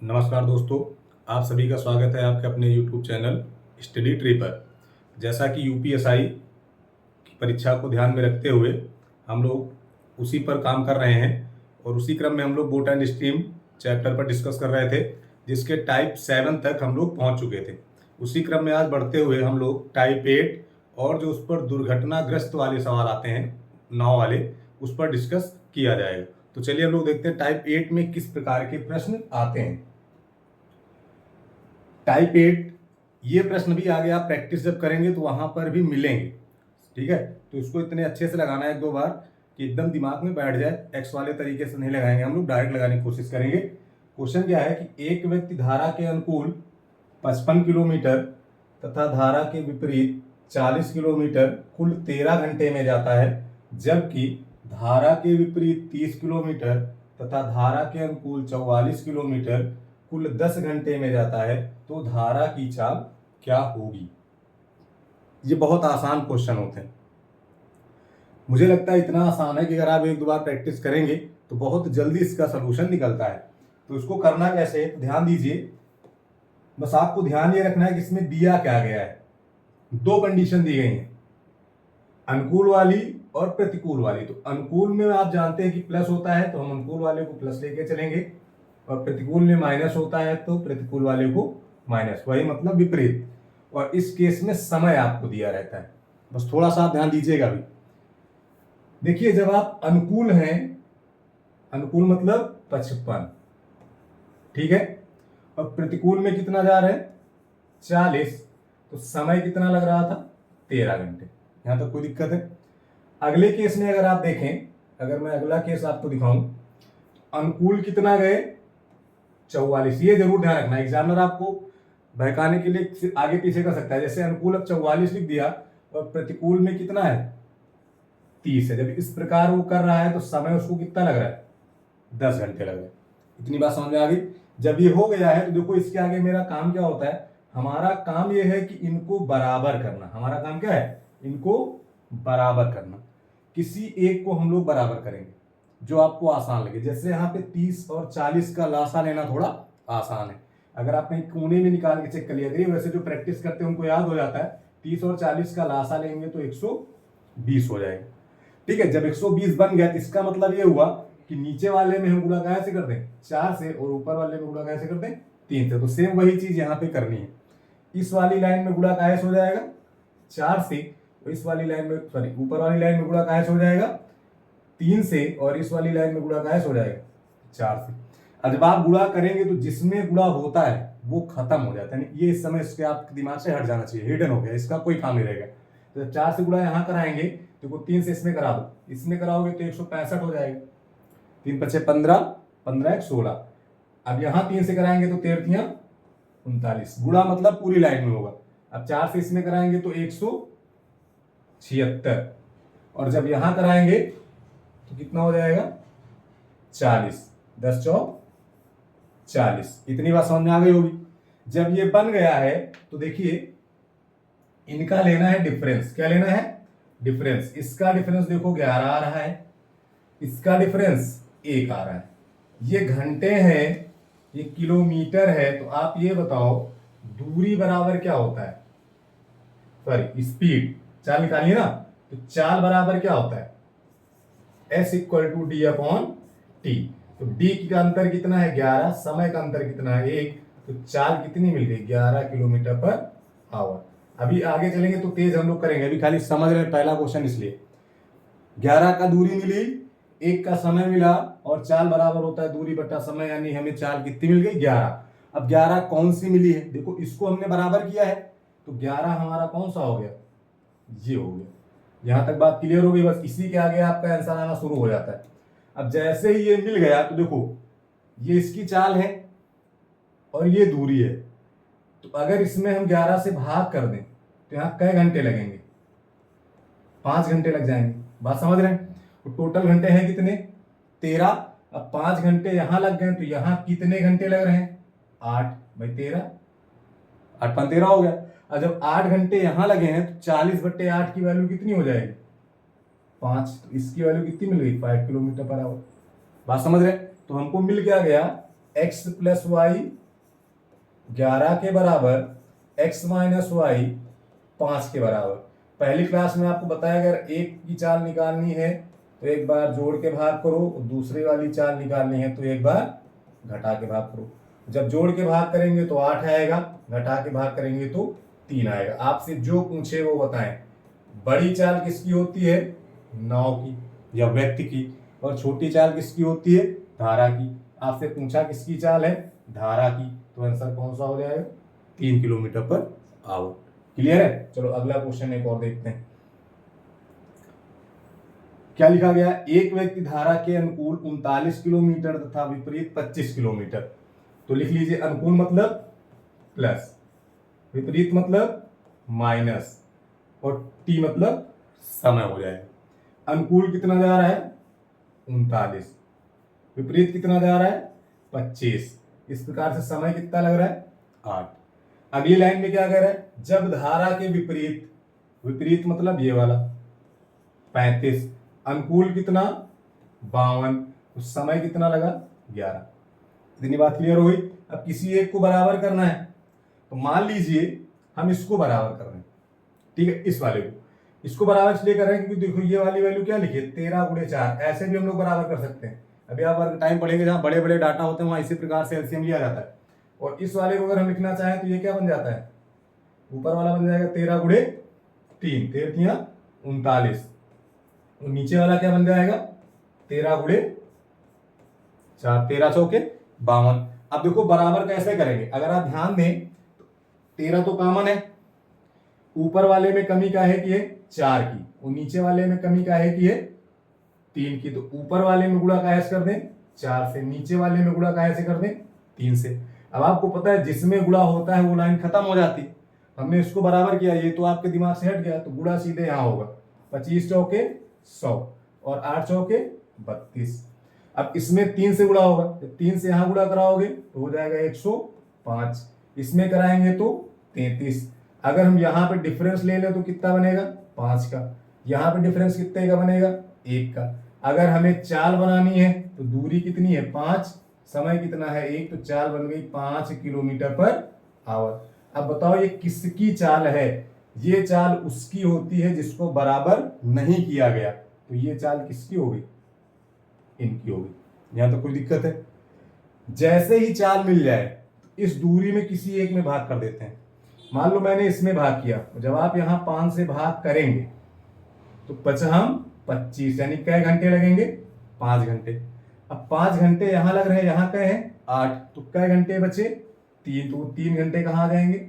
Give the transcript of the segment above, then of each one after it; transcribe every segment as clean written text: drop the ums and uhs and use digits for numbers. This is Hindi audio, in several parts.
नमस्कार दोस्तों, आप सभी का स्वागत है आपके अपने YouTube चैनल स्टडी ट्री पर। जैसा कि यूपीएसआई की परीक्षा को ध्यान में रखते हुए हम लोग उसी पर काम कर रहे हैं और उसी क्रम में हम लोग बोट एंड स्ट्रीम चैप्टर पर डिस्कस कर रहे थे, जिसके टाइप 7 तक हम लोग पहुंच चुके थे। उसी क्रम में आज बढ़ते हुए हम लोग टाइप 8 और जो उस पर दुर्घटनाग्रस्त वाले सवाल आते हैं, नाव वाले, उस पर डिस्कस किया जाएगा। तो चलिए हम लोग देखते हैं टाइप 8 में किस प्रकार के प्रश्न आते हैं। टाइप 8 ये प्रश्न भी आगे आप प्रैक्टिस जब करेंगे तो वहां पर भी मिलेंगे, ठीक है। तो इसको इतने अच्छे से लगाना है एक दो बार कि एकदम दिमाग में बैठ जाए। एक्स वाले तरीके से नहीं लगाएंगे, हम लोग डायरेक्ट लगाने की कोशिश करेंगे। क्वेश्चन क्या है कि एक व्यक्ति धारा के अनुकूल 55 किलोमीटर तथा धारा के विपरीत 40 किलोमीटर कुल 13 घंटे में जाता है, जबकि धारा के विपरीत 30 किलोमीटर तथा धारा के अनुकूल 44 किलोमीटर कुल 10 घंटे में जाता है, तो धारा की चाल क्या होगी। ये बहुत आसान क्वेश्चन होते हैं। मुझे लगता है इतना आसान है कि अगर आप एक दो बार प्रैक्टिस करेंगे तो बहुत जल्दी इसका सलूशन निकलता है। तो इसको करना कैसे है, तो ध्यान दीजिए। बस आपको ध्यान ये रखना है कि इसमें दिया क्या गया है। दो कंडीशन दी गई हैं, अनुकूल वाली और प्रतिकूल वाली। तो अनुकूल में आप जानते हैं कि प्लस होता है, तो हम अनुकूल वाले को प्लस लेके चलेंगे, और प्रतिकूल में माइनस होता है तो प्रतिकूल वाले को माइनस, वही मतलब विपरीत। और इस केस में समय आपको दिया रहता है, बस थोड़ा सा आप ध्यान दीजिएगा भी। देखिए, जब आप अनुकूल हैं, अनुकूल मतलब 55, ठीक है, और प्रतिकूल में कितना जा रहे हैं 40, तो समय कितना लग रहा था 13 घंटे। यहां तक कोई दिक्कत है। अगले केस में अगर आप देखें, अगर मैं अगला केस आपको दिखाऊं, अनुकूल कितना गए 44। ये जरूर ध्यान रखना, एग्जामिनर आपको बहकाने के लिए आगे पीछे कर सकता है। जैसे अनुकूल अब 44 लिख दिया और प्रतिकूल में कितना है 30 है। जब इस प्रकार वो कर रहा है तो समय उसको कितना लग रहा है 10 घंटे लग रहे हैं। इतनी बात समझ में आ गई। जब ये हो गया है तो देखो, इसके आगे मेरा काम क्या होता है। हमारा काम ये है कि इनको बराबर करना। हमारा काम क्या है, इनको बराबर करना। किसी एक को हम लोग बराबर करेंगे जो आपको आसान लगे। जैसे यहाँ पे 30 और 40 का लासा लेना थोड़ा आसान है। अगर आप कहीं कोने में निकाल के चेक कर लिया करिए, वैसे जो प्रैक्टिस करते हैं उनको याद हो जाता है। 30 और 40 का लासा लेंगे तो 120 हो जाएगा, ठीक है। जब 120 बन गया तो इसका मतलब ये हुआ कि नीचे वाले में हम गुणा कैसे कर दें 4 से, और ऊपर वाले में गुणा कैसे कर दें 3 से। तो सेम वही चीज यहाँ पे करनी है। इस वाली लाइन में गुणा कैसे हो जाएगा 4 से, और इस वाली लाइन में, सॉरी, ऊपर वाली लाइन में गुणा कैसे हो जाएगा 3 से, और इस वाली लाइन में गुणा कैसे हो जाएगा 4 से। अब जब आप गुणा करेंगे तो जिसमें गुणा होता है वो खत्म हो जाता है। ये इस समय इसके आपके दिमाग से हट जाना चाहिए, हिडन हो गया, इसका कोई काम नहीं रहेगा। तो जब 4 से गुणा यहां कराएंगे तो 3 से इसमें करा दो, इसमें कराओगे तो 165 हो जाएगा। 3 पचे 15, 15 एक 16। अब यहां 3 से कराएंगे तो 13 39। गुणा मतलब पूरी लाइन में होगा। अब 4 से इसमें कराएंगे तो 176, और जब यहां कराएंगे तो कितना हो जाएगा 40। 10 चौक 40। इतनी बात समझ में आ गई होगी। जब ये बन गया है तो देखिए, इनका लेना है डिफरेंस। क्या लेना है, डिफरेंस। इसका डिफरेंस देखो 11 आ रहा है, इसका डिफरेंस 1 आ रहा है। ये घंटे हैं, ये किलोमीटर है। तो आप ये बताओ दूरी बराबर क्या होता है, सॉरी स्पीड, चाल निकालिए ना। तो चाल बराबर क्या होता है S equal to D upon T. तो डी का अंतर कितना है 11, समय का अंतर कितना है 1, तो चाल कितनी मिल गई 11 किलोमीटर पर आवर। अभी आगे चलेंगे तो तेज हम लोग करेंगे, अभी खाली समझ रहे हैं पहला क्वेश्चन, इसलिए 11 का दूरी मिली, 1 का समय मिला, और चाल बराबर होता है दूरी बटा समय, यानी हमें चाल कितनी मिल गई 11। अब 11 कौन सी मिली है, देखो इसको हमने बराबर किया है, तो 11 हमारा कौन सा हो गया, ये हो गया। यहां तक बात क्लियर हो गई। बस इसी के आगे आपका आंसर आना शुरू हो जाता है। अब जैसे ही ये मिल गया तो देखो, ये इसकी चाल है और ये दूरी है। तो अगर इसमें हम 11 से भाग कर दें तो यहां कई घंटे लगेंगे, 5 घंटे लग जाएंगे। बात समझ रहे हैं। तो टोटल घंटे हैं कितने 13। अब 5 घंटे यहां लग गए तो यहां कितने घंटे लग रहे हैं 8 भाई 13, 8 5 13 हो गया। और जब 8 घंटे यहां लगे हैं तो 40/8 की वैल्यू कितनी हो जाएगी 5। तो इसकी वैल्यू कितनी मिल गई 5 किलोमीटर पर आवर। बात समझ रहे हैं। तो हमको मिल क्या गया x प्लस वाई 11 के बराबर, x माइनस वाई 5 के बराबर। पहली क्लास में आपको बताया अगर एक की चाल निकालनी है तो एक बार जोड़ के भाग करो, दूसरी वाली चाल निकालनी है तो एक बार घटा के भाग करो। जब जोड़ के भाग करेंगे तो 8 आएगा, घटा के भाग करेंगे तो 3 आएगा। आपसे जो पूछे वो बताएं। बड़ी चाल किसकी होती है? नाव की या व्यक्ति की। और छोटी चाल किसकी होती है? धारा की। आपसे पूछा किसकी चाल है? धारा की। तो आंसर कौन सा हो जाएगा? 3 किलोमीटर पर आवर। क्लियर है? चलो अगला क्वेश्चन एक और देखते हैं। क्या लिखा गया? एक व्यक्ति धारा के अनुकूल 39 किलोमीटर तथा विपरीत 25 किलोमीटर। तो लिख लीजिए, अनुकूल मतलब प्लस, विपरीत मतलब माइनस, और टी मतलब समय हो जाएगा। अनुकूल कितना जा रहा है? 39। विपरीत कितना जा रहा है? 25। इस प्रकार से समय कितना लग रहा है? 8। अगली लाइन में क्या कह रहा है? जब धारा के विपरीत, विपरीत मतलब ये वाला 35, अनुकूल कितना? 52, उस समय कितना लगा? 11। इतनी बात क्लियर हो गई। अब किसी एक को बराबर करना है तो मान लीजिए हम इसको बराबर कर रहे हैं, ठीक है, इस वाले को। इसको बराबर इसलिए कर रहे हैं क्योंकि देखो ये वाली वैल्यू क्या लिखी है? 13 गुणे 4। ऐसे भी हम लोग बराबर कर सकते हैं। अभी आप टाइम पढ़ेंगे जहां बड़े बड़े डाटा होते हैं वहां इसी प्रकार से एलसीएम लिया जाता है। और इस वाले को अगर हम लिखना चाहें तो ये क्या बन जाता है? ऊपर वाला बन जाएगा 13 गुणे 3, 13 39। और नीचे वाला क्या बन जाएगा? 13 गुणे 4, 13 चौके 52। अब देखो बराबर कैसे करेंगे? अगर आप ध्यान दें तो 13 तो कॉमन है, ऊपर वाले में कमी का है कि है 4 की, और नीचे वाले में कमी का है कि है 3 की। तो ऊपर वाले में गुणा का कर दें 4 से, नीचे वाले में गुणा का कर दें 3 से। अब आपको पता है जिसमें गुणा होता है वो लाइन खत्म हो जाती। हमने इसको बराबर किया, ये तो आपके दिमाग से हट गया, तो गुणा सीधे यहाँ होगा। 25 चौके 100 और 8 चौके 32। अब इसमें 3 से गुणा होगा, जब 3 से यहां गुणा कराओगे तो हो जाएगा 105। इसमें कराएंगे तो 33। अगर हम यहाँ पे डिफरेंस ले लें तो कितना बनेगा? 5 का। यहाँ पे डिफरेंस कितने का बनेगा? 1 का। अगर हमें चाल बनानी है तो दूरी कितनी है? 5, समय कितना है? 1, तो चाल बन गई 5 किलोमीटर पर आवर। अब बताओ ये किसकी चाल है? ये चाल उसकी होती है जिसको बराबर नहीं किया गया। तो ये चाल किसकी होगी? इनकी होगी। यहां तो कोई दिक्कत है? जैसे ही चाल मिल जाए तो इस दूरी में किसी एक में भाग कर देते हैं। मान लो मैंने इसमें भाग किया, जब आप यहां 5 से भाग करेंगे तो 55 25, यानी कै घंटे लगेंगे? 5 घंटे। अब 5 घंटे यहां लग रहे हैं, यहां कै हैं? 8, तो कै घंटे बचे? 3, तो 3 घंटे कहां आ जाएंगे?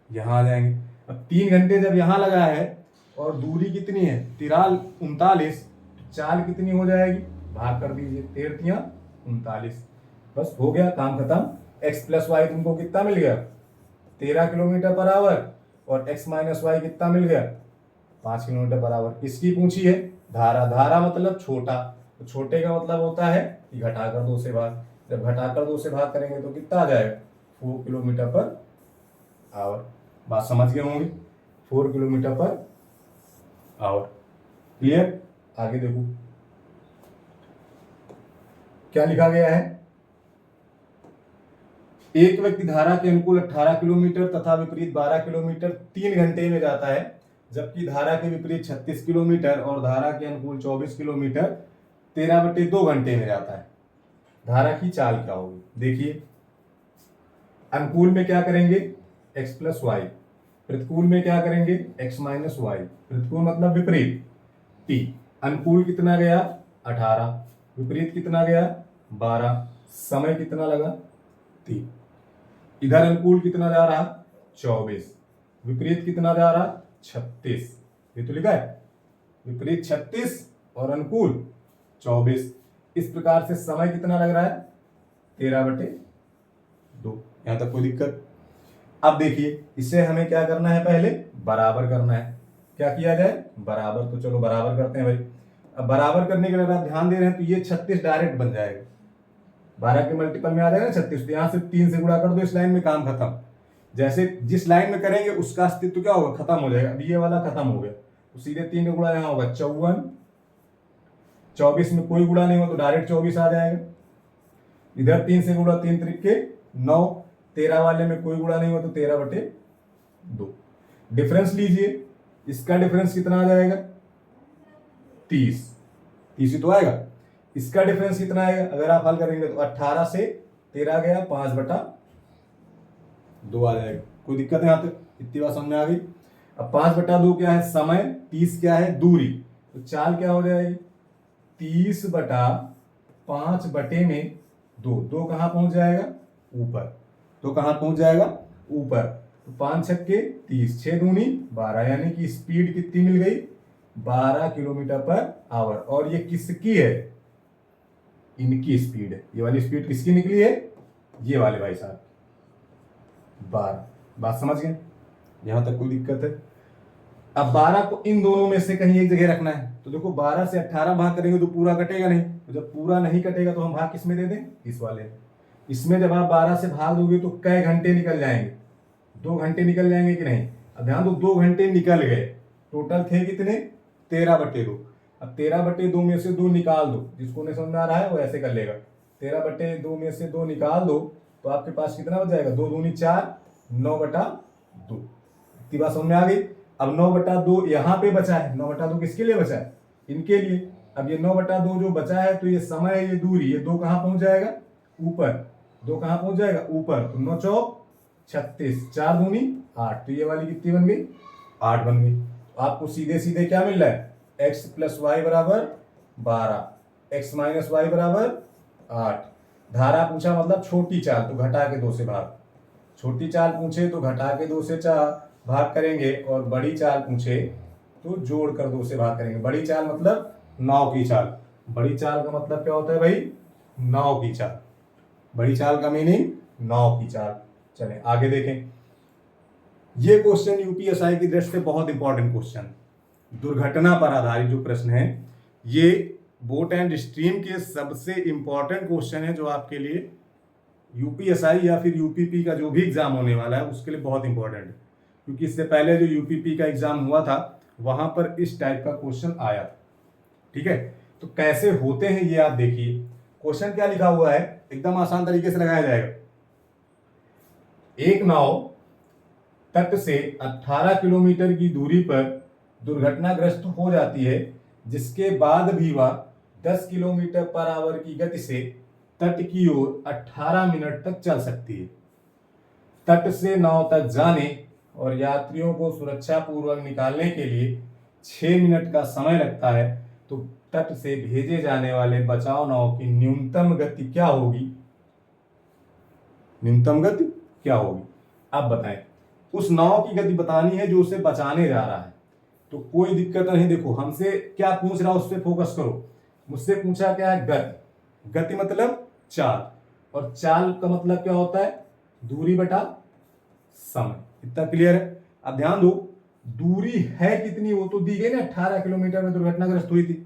यहां आ जाएंगे। अब 3 घंटे जब यहां लगा है और दूरी कितनी है? 39, चाल कितनी हो जाएगी? भाग कर दीजिए, 13 39। बस हो गया, काम खत्म। x प्लस वाई तुमको कितना मिल गया? 13 किलोमीटर पर आवर। और x माइनस वाई कितना मिल गया? 5 किलोमीटर पर आवर। किसकी पूछी है? धारा। धारा मतलब छोटा, तो छोटे का मतलब होता है कि घटाकर 2 से भाग। जब घटाकर 2 से भाग करेंगे तो कितना आ जाएगा? 4 किलोमीटर पर आवर। बात समझ गए होंगे? 4 किलोमीटर पर आवर। क्लियर? आगे देखो क्या लिखा गया है। एक व्यक्ति धारा के अनुकूल 18 किलोमीटर तथा विपरीत 12 किलोमीटर 3 घंटे में जाता है, जबकि धारा के विपरीत 36 किलोमीटर और धारा के अनुकूल 24 किलोमीटर 13/2 घंटे में जाता है। धारा की चाल क्या होगी? देखिए, अनुकूल में क्या करेंगे? x plus Y. प्रतिकूल में क्या करेंगे? x minus Y. प्रतिकूल मतलब विपरीत t। अनुकूल कितना गया? 18, विपरीत कितना गया? 12, समय कितना लगा? 3। इधर अनुकूल कितना जा रहा? 24, विपरीत कितना जा रहा? 36। ये तो लिखा है, विपरीत 36 और अनुकूल 24। इस प्रकार से समय कितना लग रहा है? 13/2। यहां तक कोई दिक्कत? अब देखिए, इसे हमें क्या करना है? पहले बराबर करना है। क्या किया जाए? बराबर। तो चलो बराबर करते हैं भाई। अब बराबर करने के लिए अगर आप ध्यान दे रहे हैं तो ये 36 डायरेक्ट बन जाएगा, 12 के मल्टीपल में आ जाएगा 36। तो यहां से 3 से गुणा कर दो, इस लाइन में काम खत्म। जैसे जिस लाइन में करेंगे उसका अस्तित्व क्या होगा? खत्म हो जाएगा। अब ये वाला खत्म हो गया तो सीधे 3 का गुणा यहां होगा 54। 24 में कोई गुणा नहीं हो तो डायरेक्ट 24 आ जाएगा। इधर 3 से गुणा, 3 त्रिके 9, 13 वाले में कोई गुणा नहीं हुआ तो 13/2। डिफरेंस लीजिए, इसका डिफरेंस कितना आ जाएगा 30, 30 ही तो आएगा। इसका डिफरेंस कितना आएगा अगर आप हल करेंगे तो 18 से 13 गया 5/2 आ जाएगा। कोई दिक्कत है यहाँ तक? इतनी बात समझ में आ गई। अब 5/2 क्या है समय, 30 क्या है दूरी, तो चाल क्या हो जाएगी 30/5/2। 2 कहां पहुंच जाएगा ऊपर, तो कहां पहुंच जाएगा ऊपर। तो 5 छक्के 30, 6 दूनी 12, यानी कि स्पीड कितनी मिल गई 12 km/h। और ये किसकी है, इनकी स्पीड है। ये वाली स्पीड किसकी निकली है, ये वाले भाई साहब 12। बात समझ गए, यहां तक कोई दिक्कत है? अब 12 को इन दोनों में से कहीं एक जगह रखना है, तो देखो 12 से 18 भाग करेंगे तो पूरा कटेगा नहीं, तो जब पूरा नहीं कटेगा तो हम भाग किस में दे दें, इस वाले में। इसमें जब आप 12 से भाग दोगे तो कई घंटे निकल जाएंगे, 2 घंटे निकल जाएंगे कि नहीं। अब ध्यान दो 2 घंटे निकल गए, टोटल थे कितने 13/2। अब 13/2 में से 2 निकाल दो, जिसको नहीं समझ में आ रहा है वो ऐसे कर लेगा। 13/2 में से 2 निकाल दो तो आपके पास कितना बच जाएगा, 2 दूनी 4, 9/2। इतनी बात समझ में आ गई। अब 9/2 यहाँ पे बचा है, 9/2 किसके लिए बचा है, इनके लिए। अब ये 9/2 जो बचा है तो ये समय है, ये दूरी, ये 2 कहाँ पहुंच जाएगा ऊपर, 2 कहाँ पहुंच जाएगा ऊपर। तो 9 चौक 36, 4 दूनी 8, तो ये वाली कितनी बन गई 8 बन गई। तो आपको सीधे सीधे क्या मिल रहा है x + y = 12, x - y = 8। धारा पूछा मतलब छोटी चाल, तो घटा के 2 से भाग। छोटी चाल पूछे तो घटा के 2 से भाग करेंगे, और बड़ी चाल पूछे तो जोड़ कर 2 से भाग करेंगे। बड़ी चाल मतलब नाव की चाल, बड़ी चाल का मतलब क्या होता है भाई, नाव की चाल। बड़ी चाल का मीनिंग नाव की चाल। चलें आगे देखें। ये क्वेश्चन यूपीएसआई की दृष्टि से बहुत इंपॉर्टेंट क्वेश्चन, दुर्घटना पर आधारित जो प्रश्न है, ये बोट एंड स्ट्रीम के सबसे इंपॉर्टेंट क्वेश्चन है, जो आपके लिए यूपीएसआई या फिर यूपीपी का जो भी एग्जाम होने वाला है उसके लिए बहुत इंपॉर्टेंट है। क्योंकि इससे पहले जो यूपीपी का एग्जाम हुआ था वहां पर इस टाइप का क्वेश्चन आया था। ठीक है, तो कैसे होते हैं ये आप देखिए। क्वेश्चन क्या लिखा हुआ है, एकदम आसान तरीके से लगाया जाएगा। एक नाव तट से 18 किलोमीटर की दूरी पर दुर्घटनाग्रस्त हो जाती है, जिसके बाद भी वह 10 किलोमीटर/आवर की गति से तट की ओर 18 मिनट तक चल सकती है। तट से नाव तक जाने और यात्रियों को सुरक्षापूर्वक निकालने के लिए 6 मिनट का समय लगता है, तो तट से भेजे जाने वाले बचाव नाव की न्यूनतम गति क्या होगी, न्यूनतम गति क्या होगी। अब बताएं, उस नाव की गति बतानी है जो उसे बचाने जा रहा है, तो कोई दिक्कत नहीं। देखो हमसे क्या पूछ रहा है उस पर फोकस करो। मुझसे पूछा क्या है गति, गति मतलब चाल, और चाल का मतलब क्या होता है दूरी बटा समय। इतना क्लियर है। अब ध्यान दो, दूरी है कितनी वो तो दी गई ना, 18 किलोमीटर में दुर्घटनाग्रस्त हुई थी।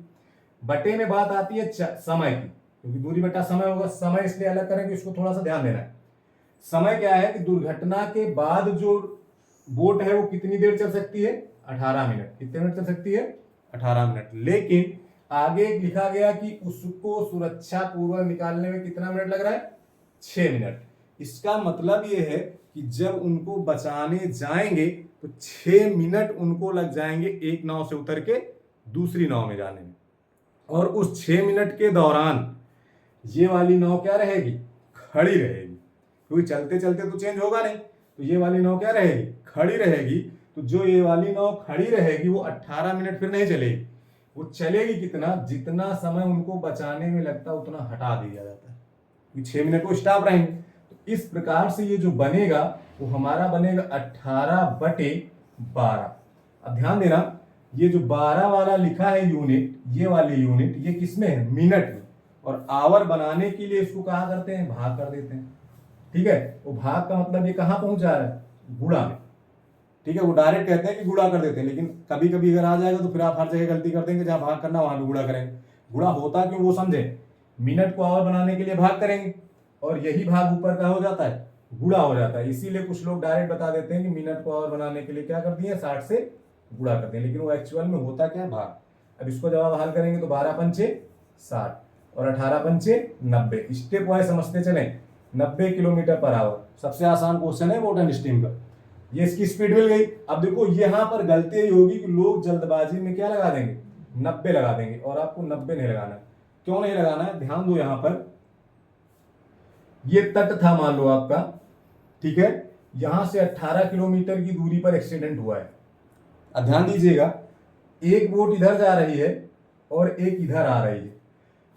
बटे में बात आती है समय की, क्योंकि दूरी बटा समय होगा। समय इसलिए अलग करेंगे, इसको थोड़ा सा ध्यान देना है। समय क्या है कि दुर्घटना के बाद जो बोट है वो कितनी देर चल सकती है 18 मिनट। कितने मिनट चल सकती है 18 मिनट। लेकिन आगे लिखा गया कि उसको सुरक्षा पूर्वक निकालने में कितना मिनट लग रहा है 6 मिनट। इसका मतलब ये है कि जब उनको बचाने जाएंगे तो 6 मिनट उनको लग जाएंगे एक नाव से उतर के दूसरी नाव में जाने में। और उस 6 मिनट के दौरान ये वाली नाव क्या रहेगी, खड़ी रहेगी, क्योंकि चलते चलते तो चेंज होगा नहीं। तो ये वाली नाव क्या रहेगी, खड़ी रहेगी। तो जो ये वाली नाव खड़ी रहेगी वो 18 मिनट फिर नहीं चलेगी, वो चलेगी कितना, जितना समय उनको बचाने में लगता है उतना हटा दिया जाता है। 6 मिनट वो स्टॉप रहेंगे। तो इस प्रकार से ये जो बनेगा वो हमारा बनेगा 18/12। अब ध्यान देना, ये जो 12 वाला लिखा है यूनिट, ये वाली यूनिट ये किसमें है, मिनट में। और आवर बनाने के लिए इसको कहा करते हैं, भाग कर देते हैं। ठीक है, वो भाग का मतलब ये कहां पहुंच जा रहा है, गुणा में। ठीक है, वो डायरेक्ट कहते हैं कि गुणा कर देते हैं, लेकिन कभी कभी अगर आ जाएगा तो फिर आप हर जगह गलती कर देंगे, जहां भाग करना वहां भी गुणा करेंगे। गुणा होता क्यों वो समझे, मिनट को आवर बनाने के लिए भाग करेंगे, और यही भाग ऊपर का हो जाता है गुणा हो जाता है। इसीलिए कुछ लोग डायरेक्ट बता देते हैं कि मिनट को आवर बनाने के लिए क्या कर दिए 60 से गुणा करते हैं, लेकिन वो एक्चुअल में होता क्या है भाग। अब इसको जब आप हल करेंगे तो 12 पंचे 60, और 18 पंचे 90। स्टेप वाइज समझते चलें, 90 किलोमीटर पर आवर। सबसे आसान क्वेश्चन है बोट एंड स्टीम का। ये इसकी स्पीड मिल गई। अब देखो यहाँ पर गलती ये होगी कि लोग जल्दबाजी में क्या लगा देंगे, 90 लगा देंगे, और आपको 90 नहीं लगाना है। क्यों नहीं लगाना है, ध्यान दो। यहाँ पर ये तट था मान लो आपका, ठीक है, यहां से 18 किलोमीटर की दूरी पर एक्सीडेंट हुआ है। अब ध्यान दीजिएगा, एक बोट इधर जा रही है और एक इधर आ रही है,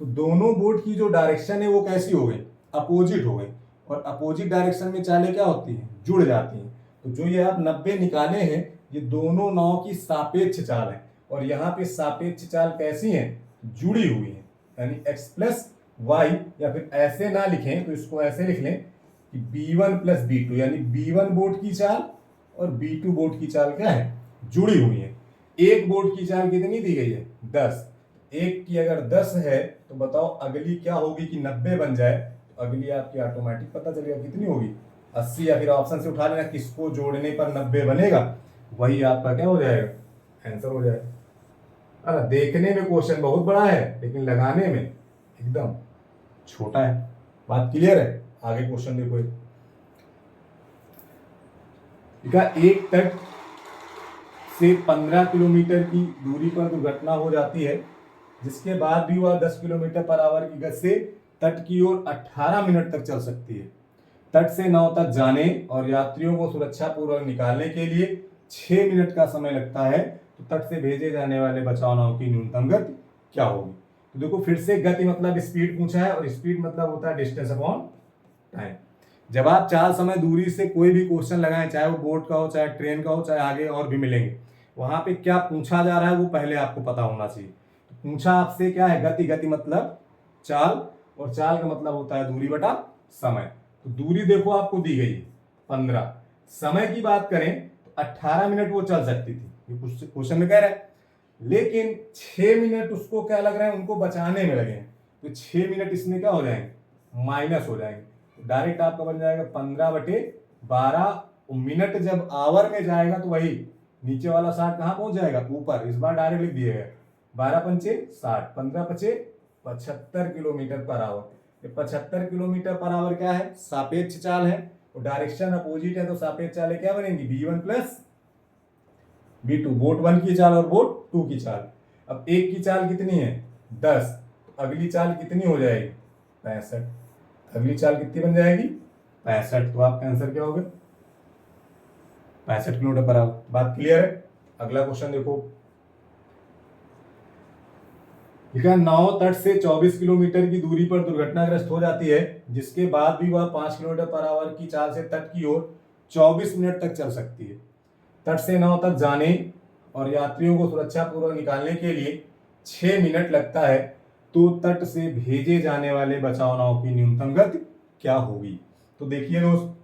तो दोनों बोट की जो डायरेक्शन है वो कैसी हो गई, अपोजिट हो गई। और अपोजिट डायरेक्शन में चालें क्या होती हैं, जुड़ जाती हैं। तो जो ये आप 90 निकाले हैं, ये दोनों नाव की सापेक्ष चाल है। और यहाँ पे सापेक्ष चाल कैसी है, जुड़ी हुई है, यानी x प्लस वाई, या फिर ऐसे ना लिखें तो इसको ऐसे लिख लें कि b1 प्लस b2, यानी b1 बोट की चाल और b2 बोट की चाल क्या है, जुड़ी हुई है। एक बोट की चाल कितनी दी गई है, 10। एक की अगर 10 है तो बताओ अगली क्या होगी कि 90 बन जाए, तो अगली आपकी ऑटोमेटिक पता चलेगा कितनी होगी, 80। या फिर ऑप्शन से उठा लेना किसको जोड़ने पर 90 बनेगा, वही आपका क्या हो जाएगा, आंसर हो जाएगा। अरे देखने में क्वेश्चन बहुत बड़ा है लेकिन लगाने में एकदम छोटा है। बात क्लियर है, आगे क्वेश्चन देखो। एक तट से 15 किलोमीटर की दूरी पर दुर्घटना हो जाती है, जिसके बाद भी वह 10 किलोमीटर पर आवर की गति से तट की ओर 18 मिनट तक चल सकती है। तट से नाव तक जाने और यात्रियों को सुरक्षा पूर्वक निकालने के लिए 6 मिनट का समय लगता है, तो तट से भेजे जाने वाले बचाव नाव की न्यूनतम गति क्या होगी। तो देखो फिर से गति मतलब स्पीड पूछा है, और स्पीड मतलब होता है डिस्टेंस अपॉन टाइम। जब आप चाल समय दूरी से कोई भी क्वेश्चन लगाएं, चाहे वो बोट का हो, चाहे ट्रेन का हो, चाहे आगे और भी मिलेंगे, वहां पे क्या पूछा जा रहा है वो पहले आपको पता होना चाहिए। तो पूछा आपसे क्या है, गति। गति मतलब चाल, और चाल का मतलब होता है दूरी बटा समय। तो दूरी देखो आपको दी गई है 15। समय की बात करें तो 18 मिनट वो चल सकती थी, ये क्वेश्चन में कह रहा है। लेकिन 6 मिनट उसको क्या लग रहा है, उनको बचाने में लगे हैं, तो 6 मिनट इसमें क्या हो जाएंगे, माइनस हो जाएंगे। तो डायरेक्ट आपका बन जाएगा 15/12। मिनट जब आवर में जाएगा तो वही नीचे वाला 60 कहां पहुंच जाएगा, ऊपर। इस बार डायरेक्ट लिख दिएगा 12 पंचे 60, 15 पचे 75 kilometre per hour. 75 kilometre per hour क्या है, सापेक्ष चाल है, और डायरेक्शन अपोजिट है, तो सापेक्ष चालें क्या बनेंगी, b1 प्लस b2। बोट 1 की चाल और बोट 2 की चाल। अब एक की चाल कितनी है, 10, तो अगली चाल कितनी हो जाएगी, 65। अगली चाल कितनी बन जाएगी, 65। तो आपका आंसर क्या होगा, 65 किलोमीटर पर आवर। बात क्लियर है। अगला क्वेश्चन देखो, ठीक है। नाव तट से 24 किलोमीटर की दूरी पर दुर्घटनाग्रस्त हो जाती है, जिसके बाद भी वह 5 किलोमीटर पर आवर की चाल से तट की ओर 24 मिनट तक चल सकती है। तट से नाव तक जाने और यात्रियों को सुरक्षा पूर्वक निकालने के लिए 6 मिनट लगता है, तो तट से भेजे जाने वाले बचाव नाव की न्यूनतम गति क्या होगी। तो देखिए दोस्त,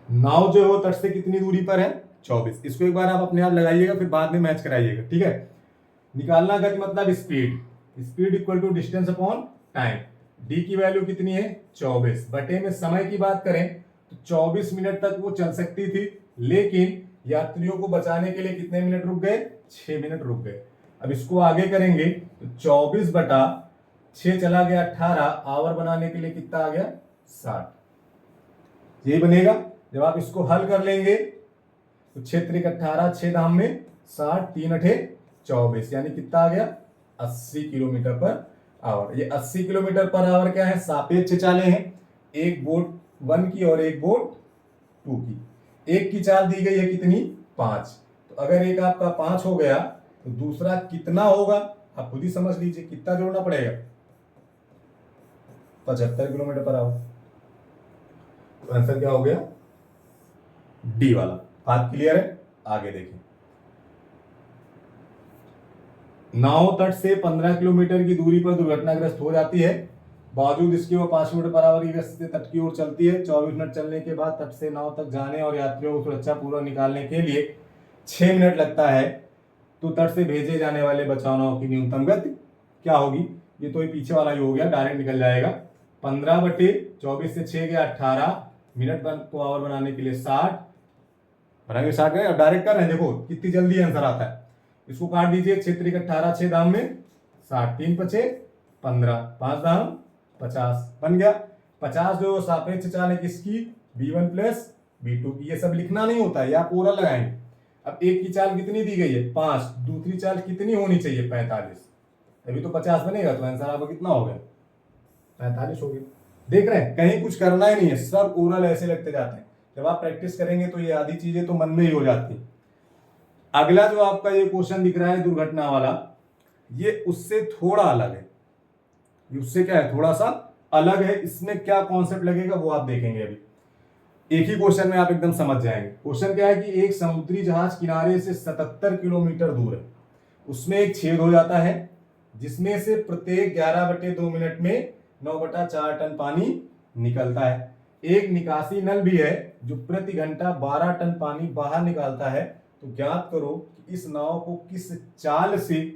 नाव जो है वो तट से कितनी दूरी पर है, 24। इसको एक बार आप अपने आप लगाइएगा, फिर बाद में मैच कराइएगा, ठीक है। निकालना गति मतलब speed, speed equal to distance upon time. D की वैल्यू कितनी है, 24, बटे में समय की बात करें तो 24 मिनट तक वो चल सकती थी, लेकिन यात्रियों को बचाने के लिए कितने मिनट रुक गए, 6 मिनट रुक गए। अब इसको आगे करेंगे तो 24/6 चला गया 18, आवर बनाने के लिए कितना आ गया, 60। ये बनेगा। जब आप इसको हल कर लेंगे तो 6 त्रिक 18, 6 दाम में 60, 3 अठे 24, यानी कितना आ गया, 80 किलोमीटर पर आवर। ये 80 किलोमीटर पर आवर क्या है, सापेक्ष चालें हैं, एक बोट 1 की और एक बोट 2 की। एक की चाल दी गई है कितनी, 5। तो अगर एक आपका 5 हो गया तो दूसरा कितना होगा, आप खुद ही समझ लीजिए, कितना जोड़ना पड़ेगा, 75 किलोमीटर पर आवर। तो आंसर क्या हो गया, डी वाला। बात क्लियर है, आगे देखिए। नाव तट से 15 किलोमीटर की दूरी पर दुर्घटनाग्रस्त हो जाती है, बावजूद इसके वो 5 किलोमीटर पर आवर की गति से तट की ओर चलती है। 24 मिनट चलने के बाद तट से नाव तक जाने और यात्रियों को सुरक्षा पूर्वक निकालने के लिए 6 मिनट लगता है, तो तट से भेजे जाने वाले बचाव नाव की न्यूनतम गति क्या होगी। ये तो ये पीछे वाला ही हो गया, डायरेक्ट निकल जाएगा। 15/24 से 6 गया 18 मिनट को आवर बनाने के लिए 60 बनाएंगे, 60 डायरेक्ट कर रहे हैं, देखो कितनी जल्दी आंसर आता है। इसको काट दीजिए, 6 त्रिक 18, 6 दाम में 60, 3 पचे 15, 5 दाम 50 बन गया। 50 जो सापेक्ष चाल है किसकी, V1 प्लस V2 की। ये सब लिखना नहीं होता है, ये आप ओरल लगाएंगे। अब एक की चाल कितनी दी गई है 5, दूसरी चाल कितनी होनी चाहिए 45, तभी तो 50 बनेगा। तो आंसर आपका कितना हो गया 45 हो गया। देख रहे हैं, कहीं कुछ करना ही नहीं है, सब ओरल ऐसे लगते जाते हैं। जब आप प्रैक्टिस करेंगे तो ये आधी चीजें तो मन में ही हो जाती है। अगला जो आपका ये क्वेश्चन दिख रहा है दुर्घटना वाला, ये उससे थोड़ा अलग है। ये उससे क्या है, थोड़ा सा अलग है। इसमें क्या कॉन्सेप्ट लगेगा वो आप देखेंगे अभी। एक ही क्वेश्चन में आप एकदम समझ जाएंगे। क्वेश्चन क्या है कि एक समुद्री जहाज किनारे से 77 किलोमीटर दूर है, उसमें एक छेद हो जाता है जिसमें से प्रत्येक 11/2 मिनट में 9/4 टन पानी निकलता है। एक निकासी नल भी है जो प्रति घंटा 12 टन पानी बाहर निकालता है। तो ज्ञात करो कि इस नाव को किस चाल से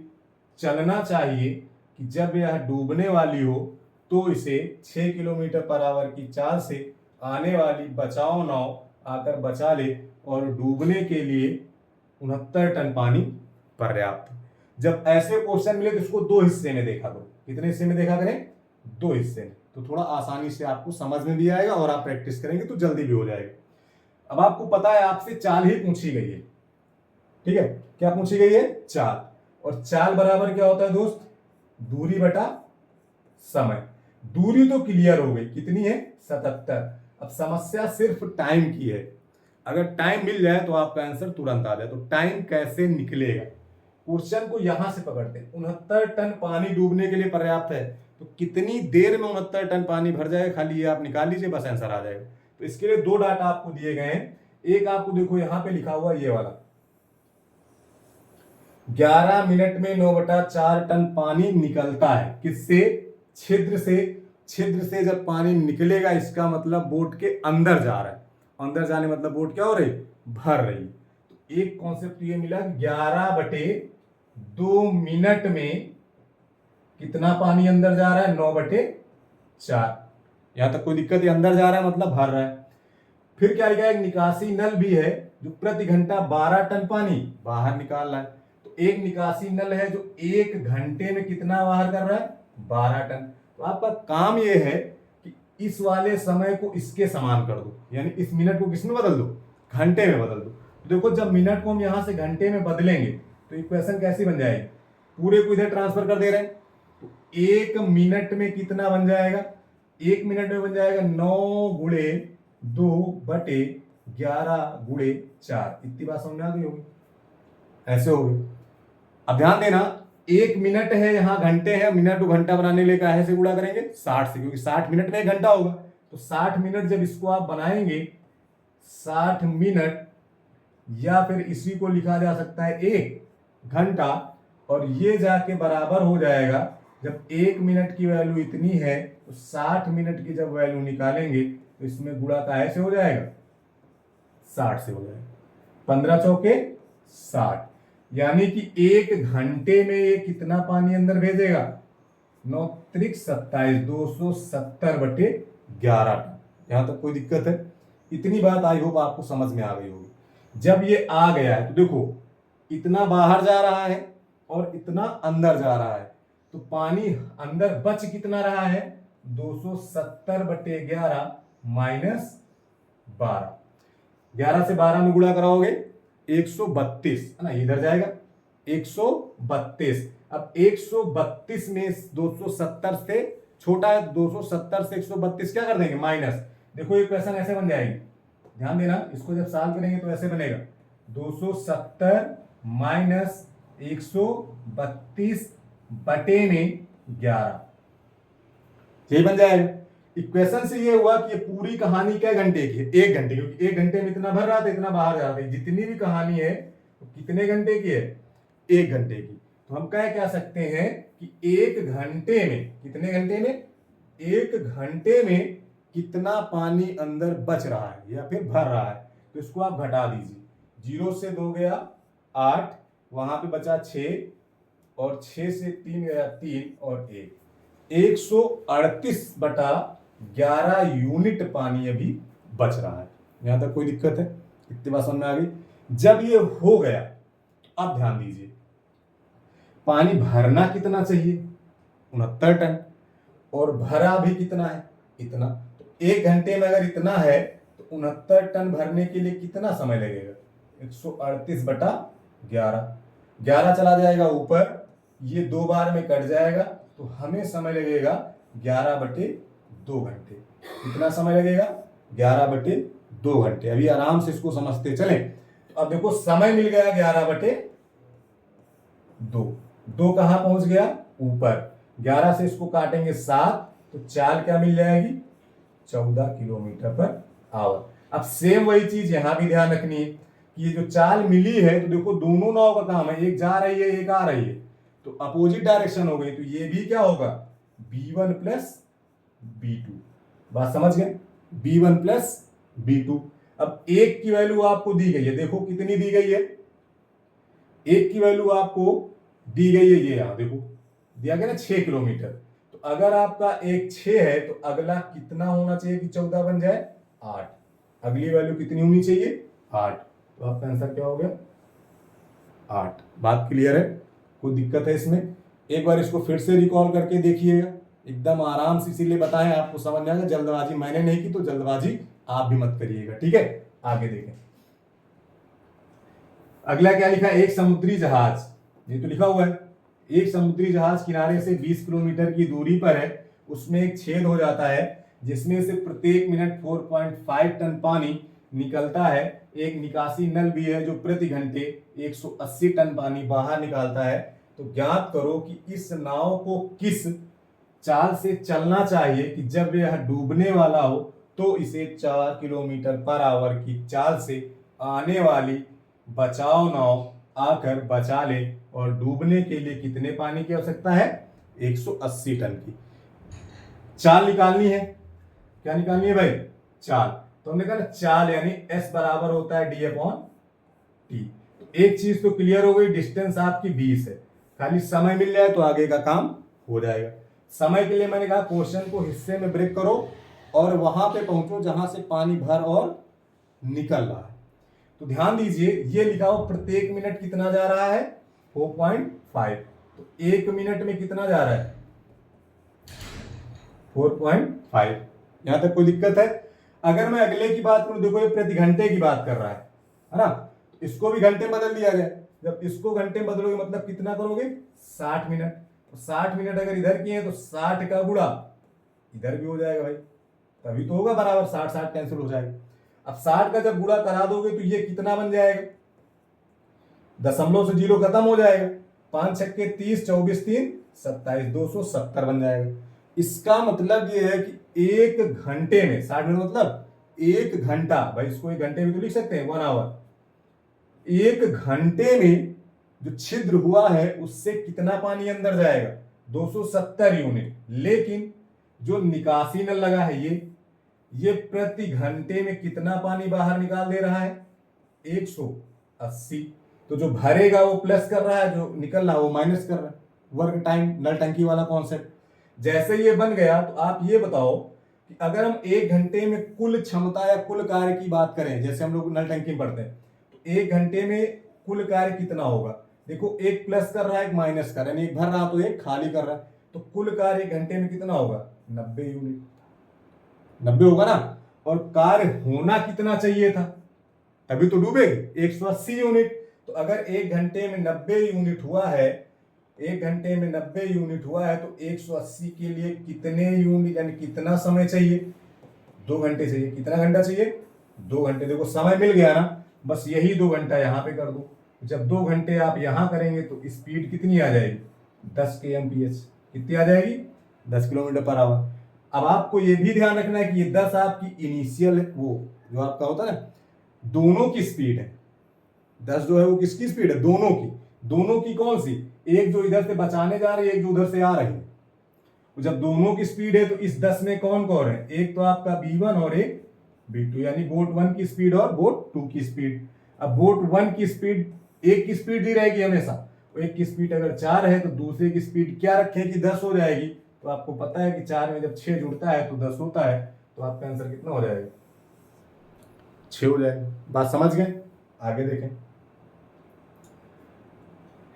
चलना चाहिए कि जब यह डूबने वाली हो तो इसे 6 किलोमीटर पर आवर की चाल से आने वाली बचाव नाव आकर बचा ले और डूबने के लिए 69 टन पानी पर्याप्त। जब ऐसे क्वेश्चन मिले तो इसको दो हिस्से में देखा करो। कितने हिस्से में देखा करें, दो हिस्से में, तो थोड़ा आसानी से आपको समझ में भी आएगा और आप प्रैक्टिस करेंगे तो जल्दी भी हो जाएगा। अब आपको पता है आपसे चाल ही पूछी गई है, ठीक है, क्या पूछी गई है, चाल। और चाल बराबर क्या होता है दोस्त, दूरी बटा समय। दूरी तो क्लियर हो गई, कितनी है 77। अब समस्या सिर्फ टाइम की है। अगर टाइम मिल जाए तो आपका आंसर तुरंत आ जाए। तो टाइम कैसे निकलेगा, क्वेश्चन को यहां से पकड़ते हैं। 69 टन पानी डूबने के लिए पर्याप्त है, तो कितनी देर में 69 टन पानी भर जाएगा, खाली ये आप निकाल लीजिए, बस आंसर आ जाएगा। तो इसके लिए दो डाटा आपको दिए गए हैं। एक आपको देखो यहां पे लिखा हुआ ये वाला, 11 मिनट में 9/4 टन पानी निकलता है किससे, छिद्र से। छिद्र से जब पानी निकलेगा इसका मतलब बोट के अंदर जा रहा है। अंदर जाने मतलब बोट क्या हो रही, भर रही। तो एक कॉन्सेप्ट ये मिला, 11/2 मिनट में कितना पानी अंदर जा रहा है, 9/4। यहां तक कोई दिक्कत है, अंदर जा रहा है मतलब भर रहा है। फिर क्या लिखा है, एक निकासी नल भी है जो प्रति घंटा 12 टन पानी बाहर निकाल रहा है। तो एक निकासी नल है जो 1 घंटे में कितना बाहर कर रहा है, 12 टन। तो आपका काम यह है कि इस वाले समय को इसके समान कर दो, यानी इस मिनट को किसमें बदल दो, घंटे में बदल दो। तो देखो जब मिनट को हम यहां से घंटे में बदलेंगे तो इक्वेशन कैसी बन जाएगी, पूरे को इधर ट्रांसफर कर दे रहे हैं। तो 1 मिनट में कितना बन जाएगा, 1 मिनट में बन जाएगा 9/2/11/4। इतनी बात समझ में आ गई होगी, ऐसे हो गई। अब ध्यान देना, 1 मिनट है, यहां घंटे हैं, मिनट को घंटा बनाने के लिए काहे से गुणा करेंगे, 60 से, क्योंकि 60 मिनट में 1 घंटा होगा। तो 60 मिनट जब इसको आप बनाएंगे 60 मिनट, या फिर इसी को लिखा जा सकता है 1 घंटा, और ये जाके बराबर हो जाएगा, जब 1 मिनट की वैल्यू इतनी है तो 60 मिनट की जब वैल्यू निकालेंगे तो इसमें गुणा काहे से हो जाएगा, 60 से हो जाएगा। 15 चौके 60, यानी कि 1 घंटे में ये कितना पानी अंदर भेजेगा, 9 त्रिक 27, 270/11 टन। यहां तक कोई दिक्कत है, इतनी बात आई होप आपको समझ में आ गई होगी। जब ये आ गया है तो देखो इतना बाहर जा रहा है और इतना अंदर जा रहा है, तो पानी अंदर बच कितना रहा है, 270/11 माइनस 12। 11 से 12 में गुणा कराओगे 132 है ना, इधर जाएगा 132। अब 132 में 270 से छोटा है, 270 से 132 क्या कर देंगे, माइनस। देखो ये क्वेश्चन ऐसे बन जाएगी, ध्यान देना, इसको जब सॉल्व करेंगे तो ऐसे बनेगा, 270 माइनस 132 बटे में 11, यही बन जाएगा। इक्वेशन से ये हुआ कि ये पूरी कहानी क्या घंटे की है, 1 घंटे, क्योंकि 1 घंटे में इतना भर रहा था इतना बाहर जा रहा था। जितनी भी कहानी है तो कितने घंटे की है, 1 घंटे की। तो हम कह सकते हैं कि 1 घंटे में, कितने घंटे में, 1 घंटे में कितना पानी अंदर बच रहा है या फिर भर रहा है। तो इसको आप घटा दीजिए, 0 से 2 गया 8, वहां पे बचा 6, और 6 से 3 गया 3 और 1, 138/11 यूनिट पानी अभी बच रहा है। यहां तक कोई दिक्कत है, इतनी बात समझ में आ गई। जब ये हो गया, अब ध्यान दीजिए, पानी भरना कितना चाहिए, 69 टन, और भरा भी कितना है, इतना। तो 1 घंटे में अगर इतना है तो 69 टन भरने के लिए कितना समय लगेगा, 138/11, 11 चला जाएगा ऊपर, ये 2 बार में कट जाएगा, तो हमें समय लगेगा 11/2 घंटे। कितना समय लगेगा, 11/2 घंटे। अभी आराम से इसको समझते चलें। तो अब देखो समय मिल गया 11/2, 2 कहां पहुंच गया, ऊपर, 11 से इसको काटेंगे 7, तो चाल क्या मिल जाएगी, 14 किलोमीटर/आवर। अब सेम वही चीज यहां भी ध्यान रखनी है कि ये जो चाल मिली है, तो देखो दोनों नाव का काम है, एक जा रही है एक आ रही है, तो अपोजिट डायरेक्शन हो गई, तो ये भी क्या होगा, B1 प्लस B2। बात समझ गए, B1 प्लस B2। अब एक की वैल्यू आपको दी गई है, देखो कितनी दी गई है, एक की वैल्यू आपको दी गई है, ये यहां देखो दिया गया ना 6 किलोमीटर। तो अगर आपका एक 6 है तो अगला कितना होना चाहिए कि 14 बन जाए, 8। अगली वैल्यू कितनी होनी चाहिए, 8। तो आपका आंसर क्या हो गया, 8। बात क्लियर है, कोई दिक्कत है इसमें, एक बार इसको फिर से रिकॉल करके देखिएगा, एकदम आराम से, इसीलिए बताएं आपको समझ आएगा। जल्दबाजी मैंने नहीं की, तो जल्दबाजी आप भी मत करिएगा, ठीक है। आगे देखें, अगला क्या लिखा है, एक समुद्री जहाज, ये तो लिखा हुआ है, एक समुद्री जहाज किनारे से 20 किलोमीटर की दूरी पर है, उसमें एक छेद हो जाता है जिसमें से प्रत्येक मिनट 4.5 टन पानी निकलता है, एक निकासी नल भी है जो प्रति घंटे 180 टन पानी बाहर निकालता है। तो ज्ञात करो कि इस नाव को किस चाल से चलना चाहिए कि जब यह डूबने वाला हो तो इसे 4 किलोमीटर/आवर की चाल से आने वाली बचाव नाव आकर बचा ले, और डूबने के लिए कितने पानी की आवश्यकता है, 180 टन की। चाल निकालनी है, क्या निकालनी है भाई, चाल। तो हमने कहा ना चाल यानी S बराबर होता है D/T। तो एक चीज तो क्लियर हो गई, डिस्टेंस आपकी 20 है, खाली समय मिल जाए तो आगे का काम हो जाएगा। समय के लिए मैंने कहा क्वेश्चन को हिस्से में ब्रेक करो और वहां पे पहुंचो जहां से पानी भर और निकल रहा है। तो ध्यान दीजिए, ये लिखा हो प्रत्येक मिनट कितना जा रहा है, 4.5। तो 1 मिनट में कितना जा रहा है, 4.5। यहां तक कोई दिक्कत है। अगर मैं अगले की बात करूं, देखो ये प्रति घंटे की बात कर रहा है ना, तो इसको भी घंटे बदल दिया जाए। जब इसको घंटे बदलोगे मतलब कितना करोगे, 60 मिनट। तो 60 मिनट अगर इधर किए तो 60 का गुणा इधर भी हो जाएगा भाई, तभी तो होगा बराबर, 60 कैंसिल हो जाएगा। अब 60 का जब गुणा करा दोगे तो ये कितना बन जाएगा, दशमलव से 0 खत्म हो जाएगा, 5 छक्के 30, 24 3 27, 270 बन जाएगा। इसका मतलब ये है कि 1 घंटे में 60 मिनट मतलब 1 घंटा, भाई इसको 1 घंटे में तो लिख सकते हैं 1 आवर। 1 घंटे में जो छिद्र हुआ है उससे कितना पानी अंदर जाएगा, 270 यूनिट। लेकिन जो निकासी नल लगा है ये प्रति घंटे में कितना पानी बाहर निकाल दे रहा है, 180। तो जो भरेगा वो प्लस कर रहा है, जो निकल रहा है वो माइनस कर रहा है, वर्क टाइम नल टंकी वाला कॉन्सेप्ट। जैसे ये बन गया तो आप ये बताओ कि अगर हम 1 घंटे में कुल क्षमता या कुल कार्य की बात करें, जैसे हम लोग नल टंकी में पढ़ते हैं, तो 1 घंटे में कुल कार्य कितना होगा, देखो एक प्लस कर रहा है एक माइनस कर रहा है, एक भर रहा तो एक खाली कर रहा है, तो कुल कार्य 1 घंटे में कितना होगा, 90 यूनिट, 90 होगा ना। और कार्य होना कितना चाहिए था, तभी तो डूबेगी, 180 यूनिट। तो अगर 1 घंटे में 90 यूनिट हुआ है, 1 घंटे में 90 यूनिट हुआ है, तो 180 के लिए कितने यूनिट यानी कितना समय चाहिए, 2 घंटे चाहिए। कितना घंटा चाहिए, 2 घंटे। देखो समय मिल गया ना, बस यही 2 घंटा यहां पे कर दो। जब 2 घंटे आप यहां करेंगे तो स्पीड कितनी आ जाएगी, 10 kmph। कितनी आ जाएगी, 10 किलोमीटर/आवर। अब आपको यह भी ध्यान रखना है कि ये 10 आपकी इनिशियल वो जो आपका होता है ना, दोनों की स्पीड है। 10 जो है वो किसकी स्पीड है, दोनों की। दोनों की कौन सी, एक जो इधर से बचाने जा रही है, एक जो उधर से आ रही है। तो जब दोनों की स्पीड है तो इस 10 में कौन कौन है, एक तो आपका B1 और एक B2, यानी बोट 1 की स्पीड और बोट 2 की स्पीड। अब बोट 1 की स्पीड, एक की स्पीड दी रहेगी हमेशा, तो एक की स्पीड अगर 4 है तो दूसरे की स्पीड क्या रखें कि 10 हो जाएगी। तो आपको पता है कि 4 में जब 6 जुड़ता है तो 10 होता है, तो आपका आंसर कितना हो जाएगा, 6 हो जाएगा। बात समझ गए, आगे देखें।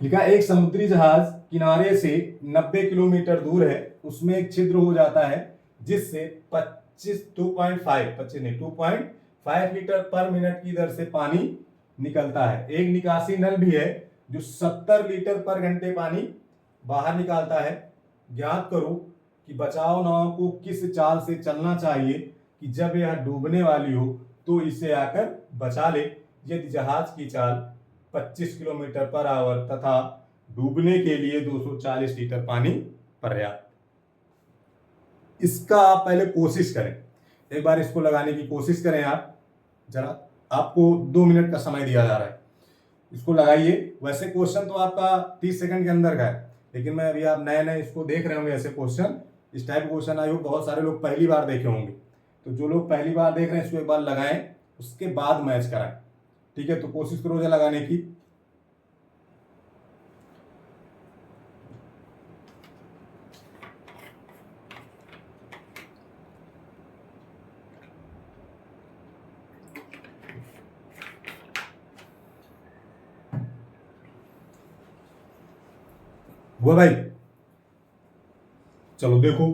लिखा एक समुद्री जहाज किनारे से 90 किलोमीटर दूर है, उसमें एक छिद्र हो जाता है जिससे 2.5 लीटर पर मिनट की दर से पानी निकलता है। एक निकासी नल भी है जो 70 लीटर पर घंटे पानी बाहर निकालता है। ज्ञात करो कि बचाव नाव को किस चाल से चलना चाहिए कि जब यह डूबने वाली हो तो इसे आकर बचा ले। यदि जहाज की चाल 25 किलोमीटर पर आवर तथा डूबने के लिए 240 लीटर पानी पर्याप्त। इसका आप पहले कोशिश करें, एक बार इसको लगाने की कोशिश करें आप जरा। आपको 2 मिनट का समय दिया जा रहा है, इसको लगाइए। वैसे क्वेश्चन तो आपका 30 सेकंड के अंदर का है, लेकिन मैं अभी आप नए नए इसको देख रहे होंगे ऐसे क्वेश्चन, इस टाइप क्वेश्चन आई हो बहुत सारे लोग पहली बार देखे होंगे। तो जो लोग पहली बार देख रहे हैं इसको एक बार लगाएं, उसके बाद मैच कराएं, ठीक है। तो कोशिश करो जरा लगाने की। हुआ भाई? चलो देखो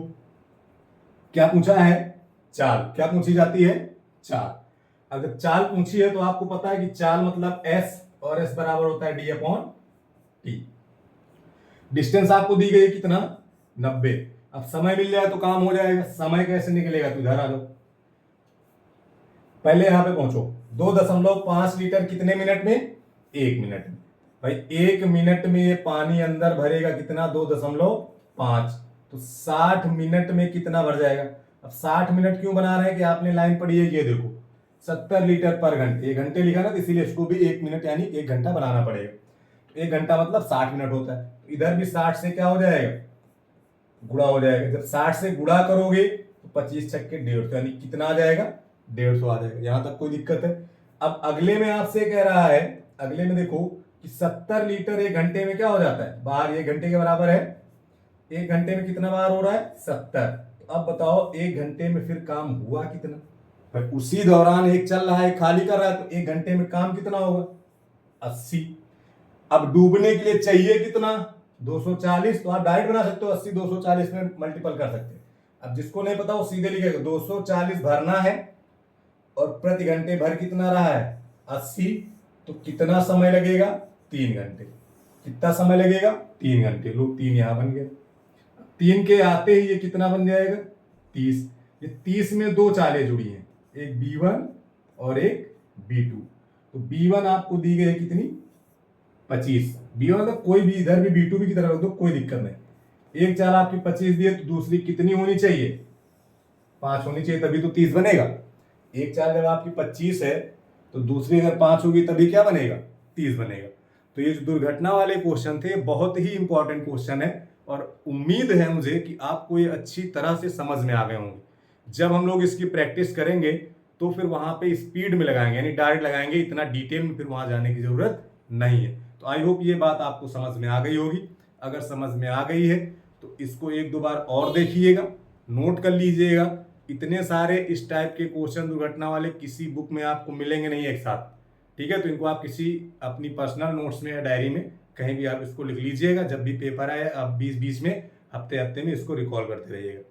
क्या पूछा है, चाल। क्या पूछी जाती है? चाल। अगर चाल पूछी है तो आपको पता है कि चाल मतलब एस, और एस बराबर होता है डी अपॉन टी। डिस्टेंस आपको दी गई कितना? 90। अब समय मिल जाए तो काम हो जाएगा। समय कैसे निकलेगा? तो इधर आ जाओ, पहले यहां पे पहुंचो। 2.5 लीटर कितने मिनट में? 1 मिनट में। भाई 1 मिनट में ये पानी अंदर भरेगा कितना? 2.5। तो 60 मिनट में कितना भर जाएगा? अब 60 मिनट क्यों बना रहे हैं कि आपने लाइन पढ़ी है, ये देखो 70 लीटर पर घंटे। 1 घंटे लिखा ना, तो इसीलिए इसको भी 1 मिनट यानी 1 घंटा बनाना पड़ेगा। तो 1 घंटा मतलब 60 मिनट होता है। तो इधर भी 60 से क्या हो जाएगा? गुणा हो जाएगा। जब 60 से गुणा करोगे तो 25 छक्के 150, यानी कितना आ जाएगा? 150 आ जाएगा। यहां तक कोई दिक्कत है? अब अगले में आपसे कह रहा है, अगले में देखो कि 70 लीटर 1 घंटे में क्या हो जाता है? बाहर 1 घंटे के बराबर है। 1 घंटे में कितना बार हो रहा है? 70। तो अब बताओ 1 घंटे में फिर काम हुआ कितना? भाई उसी दौरान एक चल रहा है, खाली कर रहा है, तो 1 घंटे में काम कितना होगा? 80। अब डूबने के लिए चाहिए कितना? 240। तो आप डायरेक्ट बना सकते हो, 80 240 में मल्टीपल कर सकते हैं। अब जिसको नहीं पता वो सीधे लिखेगा 240 भरना है और प्रति घंटे भर कितना रहा है? 80। तो कितना समय लगेगा? 3 घंटे। कितना समय लगेगा? 3 घंटे। लो 3 यहां बन गया। 3 के आते ही ये कितना बन जाएगा? 30। ये 30 में 2 चालें जुड़ी हैं, एक B1 और एक B2। तो B1 आपको दी गई है कितनी? 25। B1 मतलब कोई भी, इधर भी B2 भी की तरह रख दो, कोई दिक्कत नहीं। एक चाल आपकी 25 दी है, तो दूसरी कितनी होनी चाहिए? 5 होनी चाहिए, तभी तो 30 बनेगा। एक चाल जब आपकी 25 है तो दूसरी अगर 5 होगी तभी क्या बनेगा? 30 बनेगा। तो ये जो दुर्घटना वाले क्वेश्चन थे बहुत ही इंपॉर्टेंट क्वेश्चन है, और उम्मीद है मुझे कि आपको ये अच्छी तरह से समझ में आ गए होंगे। जब हम लोग इसकी प्रैक्टिस करेंगे तो फिर वहां पे स्पीड में लगाएंगे, यानी डायरेक्ट लगाएंगे, इतना डिटेल में फिर वहां जाने की जरूरत नहीं है। तो आई होप ये बात आपको समझ में आ गई होगी। अगर समझ में आ गई है तो इसको 1-2 बार और देखिएगा, नोट कर लीजिएगा। इतने सारे इस टाइप के क्वेश्चन दुर्घटना वाले किसी बुक में आपको मिलेंगे नहीं एक साथ, ठीक है। तो इनको आप किसी अपनी पर्सनल नोट्स में या डायरी में कहीं भी आप इसको लिख लीजिएगा। जब भी पेपर आए आप बीच बीच में, हफ्ते हफ्ते में इसको रिकॉल करते रहिएगा।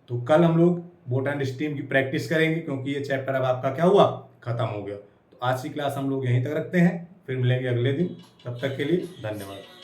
तो कल हम लोग बोट एंड स्टीम की प्रैक्टिस करेंगे, क्योंकि ये चैप्टर अब आपका क्या हुआ? खत्म हो गया। तो आज की क्लास हम लोग यहीं तक रखते हैं, फिर मिलेंगे अगले दिन। तब तक के लिए धन्यवाद।